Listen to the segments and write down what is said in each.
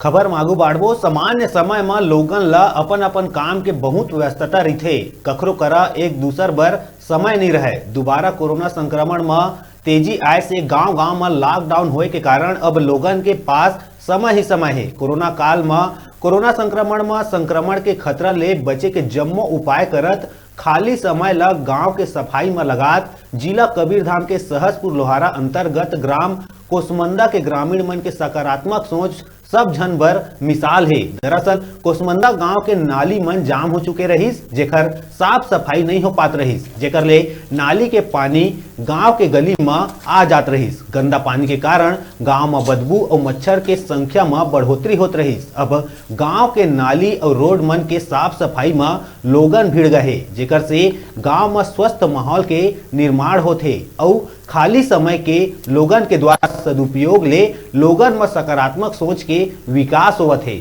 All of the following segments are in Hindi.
खबर मागू बाढ़बो सामान्य समय में लोगन ला अपन अपन काम के बहुत व्यस्तता रही। कखरो करा एक दूसर बर समय नहीं रहे। दोबारा कोरोना संक्रमण में तेजी आए से गांव गांव में लॉकडाउन होए के कारण अब लोगन के पास समय ही समय है। कोरोना काल में कोरोना संक्रमण के खतरा ले बचे के जम्मो उपाय करत खाली समय ला गांव के सफाई में लगात जिला कबीरधाम के सहसपुर लोहारा अंतर्गत ग्राम कोसमंदा के ग्रामीण मन के सकारात्मक सोच सब झन बर मिसाल है। दरअसल कोसमंदा गांव के नाली मन जाम हो चुके रहिस, जेकर साफ सफाई नहीं हो पात रहिस, जेकर ले नाली के पानी गांव के गली में आ जात रहिस। गंदा पानी के कारण गांव में बदबू और मच्छर के संख्या में बढ़ोतरी होत रहिस। अब गांव के नाली और रोड मन के साफ सफाई में लोगन भिड़ गए, जेकर से गांव में स्वस्थ माहौल के निर्माण होथे और खाली समय के लोगन के द्वारा सदुपयोग ले लोगन में सकारात्मक सोच के विकास होवत है।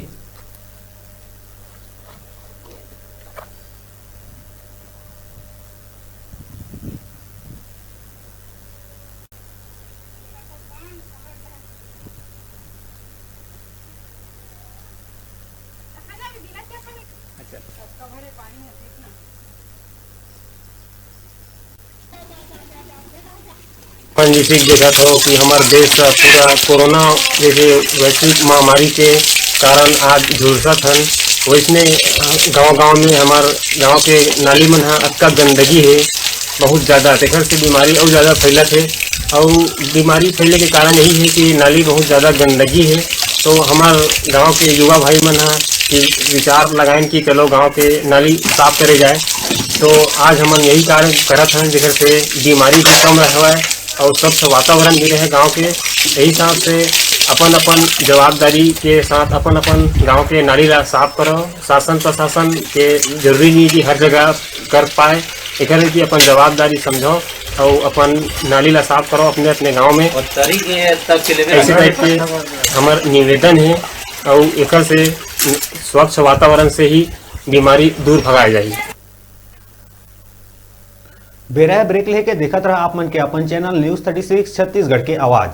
ठीक देखा था कि हमारे देश का पूरा कोरोना जैसे वैश्विक महामारी के कारण आज झुलसत हन। वैसने गांव-गांव में हमारे गांव के नाली मन अतका गंदगी है बहुत ज़्यादा, तेखर से बीमारी और ज़्यादा फैलत है। और बीमारी फैलने के कारण यही है कि नाली बहुत ज़्यादा गंदगी है। तो हमारे गांव के युवा भाई मन कि विचार लगाएं कि चलो गांव के नाली साफ करे जाए। तो आज हम यही कार्य करत हैं, जेकर से बीमारी भी कम रहे और स्वच्छ वातावरण भी रहे गांव के। यही हिसाब से अपन अपन जवाबदारी के साथ अपन अपन गांव के नाली ला साफ करो। शासन प्रशासन के जरूरी नहीं कि हर जगह कर पाए, एक कि अपन जवाबदारी समझो और अपन नाली ला साफ करो अपने अपने गांव में। ऐसे टाइप के हमार निवेदन है और एक से स्वच्छ वातावरण से ही बीमारी दूर भगाई जाए। बेरा ब्रेक लेके देखत रहा आप मन के अपन चैनल न्यूज़ 36 छत्तीसगढ़ के आवाज।